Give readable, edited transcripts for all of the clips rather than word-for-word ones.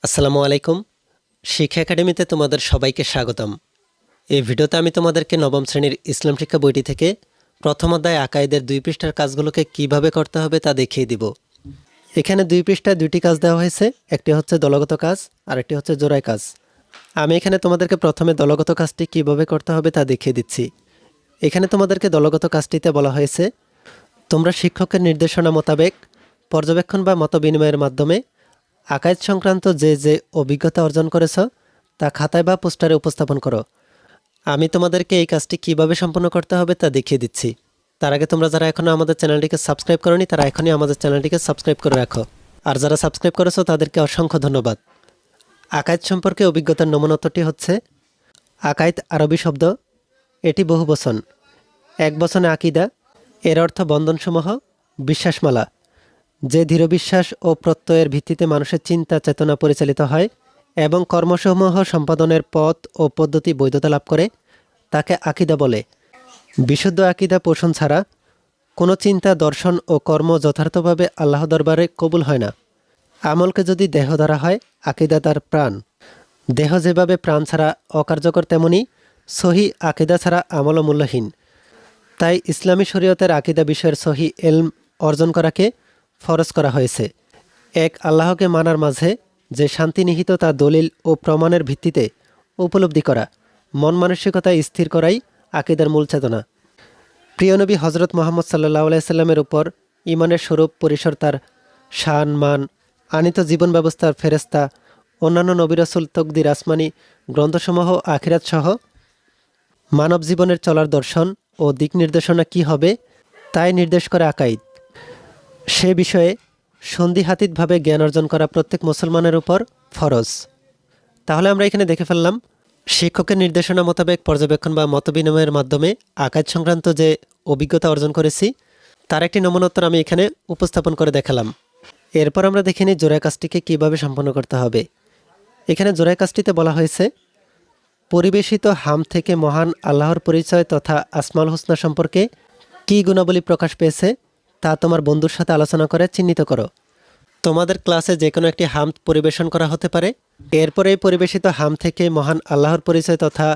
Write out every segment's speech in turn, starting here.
আসসালামু আলাইকুম। শিক্ষা একাডেমিতে তোমাদের সবাইকে স্বাগতম। এই ভিডিওতে আমি তোমাদেরকে নবম শ্রেণীর ইসলাম শিক্ষা বইটি থেকে প্রথম অধ্যায় আকাইদের 2 পৃষ্ঠার কাজগুলোকে কিভাবে করতে হবে তা দেখিয়ে দিব। এখানে 2 পৃষ্ঠায় 2টি কাজ দেওয়া হয়েছে, একটি হচ্ছে দলগত কাজ আর একটি হচ্ছে জোড়ায় কাজ। আমি এখানে তোমাদেরকে প্রথমে দলগত কাজটি কিভাবে করতে হবে তা দেখিয়ে দিচ্ছি। এখানে তোমাদেরকে দলগত কাজটিতে বলা হয়েছে, তোমরা শিক্ষকের নির্দেশনা মোতাবেক পর্যবেক্ষণ বা মতবিনিময়ের মাধ্যমে আকাইদ সংক্রান্ত যে অভিজ্ঞতা অর্জন করেছ তা খাতায় বা পোস্টারে উপস্থাপন করো। আমি তোমাদেরকে এই কাজটি কিভাবে সম্পন্ন করতে হবে তা দেখিয়ে দিচ্ছি। তার আগে তোমরা যারা এখনও আমাদের চ্যানেলটিকে সাবস্ক্রাইব করোনি তারা এখনই আমাদের চ্যানেলটিকে সাবস্ক্রাইব করে রাখো, আর যারা সাবস্ক্রাইব করেছো তাদেরকে অসংখ্য ধন্যবাদ। আকাইদ সম্পর্কে অভিজ্ঞতার নমুনত্বটি হচ্ছে, আকাইদ আরবি শব্দ, এটি বহুবচন। এক বচনে আকিদা, এর অর্থ বন্ধনসমূহ, বিশ্বাসমালা, যে দৃঢ় বিশ্বাস ও প্রত্যয়ের ভিত্তিতে মানুষের চিন্তা চেতনা পরিচালিত হয় এবং কর্মসমূহ সম্পাদনের পথ ও পদ্ধতি বৈধতা লাভ করে, তাকে আকিদা বলে। বিশুদ্ধ আকিদা পোষণ ছাড়া কোনো চিন্তা, দর্শন ও কর্ম যথার্থভাবে আল্লাহ দরবারে কবুল হয় না। আমলকে যদি দেহ ধরা হয়, আকিদা তার প্রাণ। দেহ যেভাবে প্রাণ ছাড়া অকার্যকর, তেমনি সহি আকিদা ছাড়া আমল মূল্যহীন। তাই ইসলামী শরীয়তের আকিদা বিষয়ের সহি এলম অর্জন করাকে ফরজ করা হয়েছে। এক আল্লাহকে মানার মাঝে যে শান্তি নিহিত তা দলিল ও প্রমাণের ভিত্তিতে উপলব্ধি করা, মন মানসিকতায় স্থির করাই আকিদার মূল চেতনা। প্রিয় নবী হজরত মোহাম্মদ সাল্লাল্লাহু আলাইহি সাল্লামের উপর ঈমানের স্বরূপ পরিসর, তার শান মান, আনিত জীবন ব্যবস্থার ফেরেস্তা, অন্যান্য নবী রাসূল, তকদির, আসমানি গ্রন্থসমূহ, আখিরাত সহ মানব জীবনের চলার দর্শন ও দিক নির্দেশনা কী হবে তাই নির্দেশ করে আকাইদ। সে বিষয়ে সন্দিহাতীতভাবে জ্ঞান অর্জন করা প্রত্যেক মুসলমানের উপর ফরজ। তাহলে আমরা এখানে দেখে ফেললাম, শিক্ষকের নির্দেশনা মোতাবেক পর্যবেক্ষণ বা মতবিনিময়ের মাধ্যমে আকাইদ সংক্রান্ত যে অভিজ্ঞতা অর্জন করেছি তার একটি নমুনোত্তর আমি এখানে উপস্থাপন করে দেখালাম। এরপর আমরা দেখে নিই জোড়ায় কাজটিকে কীভাবে সম্পন্ন করতে হবে। এখানে জোড়ায় কাজটিতে বলা হয়েছে, পরিবেশিত হাম থেকে মহান আল্লাহর পরিচয় তথা আসমাউল হুসনা সম্পর্কে কী গুণাবলী প্রকাশ পেয়েছে তা তোমার বন্ধুর সাথে আলোচনা করে চিহ্নিত করো। তোমাদের ক্লাসে যে কোনো একটি হামদ পরিবেশন করা হতে পারে। এরপরে এই পরিবেশিত হাম থেকে মহান আল্লাহর পরিচয় তথা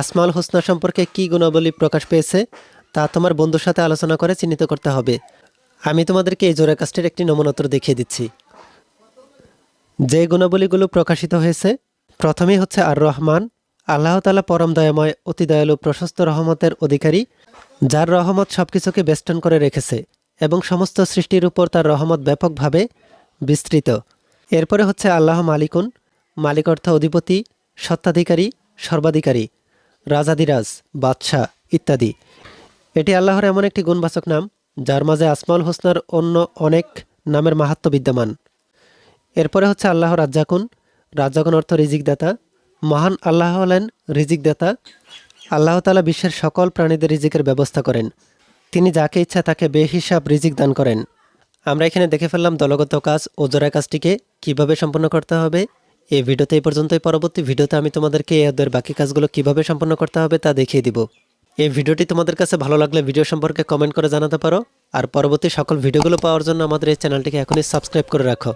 আসমাউল হুসনা সম্পর্কে কী গুণাবলী প্রকাশ পেয়েছে তা তোমার বন্ধুর সাথে আলোচনা করে চিহ্নিত করতে হবে। আমি তোমাদেরকে এই জোড়া কাজটির একটি নমুনোত্তর দেখিয়ে দিচ্ছি। যে গুণাবলীগুলো প্রকাশিত হয়েছে, প্রথমেই হচ্ছে আর রহমান, আল্লাহ তাআলা পরম দয়াময়, অতি দয়ালু, প্রশস্ত রহমতের অধিকারী, যার রহমত সব কিছুকে বেষ্টন করে রেখেছে এবং সমস্ত সৃষ্টির উপর তার রহমত ব্যাপকভাবে বিস্তৃত। এরপরে হচ্ছে আল্লাহ মালিকুন, মালিক অর্থ অধিপতি, সত্ত্বাধিকারী, সর্বাধিকারী, রাজাদিরাজ, বাদশাহ ইত্যাদি। এটি আল্লাহর এমন একটি গুণবাচক নাম যার মাঝে আসমাউল হুসনার অন্য অনেক নামের মাহাত্ম্য বিদ্যমান। এরপরে হচ্ছে আল্লাহ রাজ্জাকুন, রাজ্জাকুন অর্থ রিজিকদাতা, মহান আল্লাহ হলেন রিজিকদাতা। আল্লাহ তাআলা বিশ্বের সকল প্রাণীদের রিজিকের ব্যবস্থা করেন। তিনি যাকে ইচ্ছা তাকে বেহিসাব রিজিক দান করেন। আমরা এখানে দেখে ফেললাম দলগত কাজ ও জোড়া কাজটিকে কিভাবে সম্পন্ন করতে হবে। এই ভিডিওতে এই পর্যন্তই। পরবর্তী ভিডিওতে আমি তোমাদেরকে এদের বাকি কাজগুলো কিভাবে সম্পন্ন করতে হবে তা দেখিয়ে দিব। এই ভিডিওটি তোমাদের কাছে ভালো লাগলে ভিডিও সম্পর্কে কমেন্ট করে জানাতে পারো, আর পরবর্তী সকল ভিডিওগুলো পাওয়ার জন্য আমাদের এই চ্যানেলটিকে এখনই সাবস্ক্রাইব করে রাখো।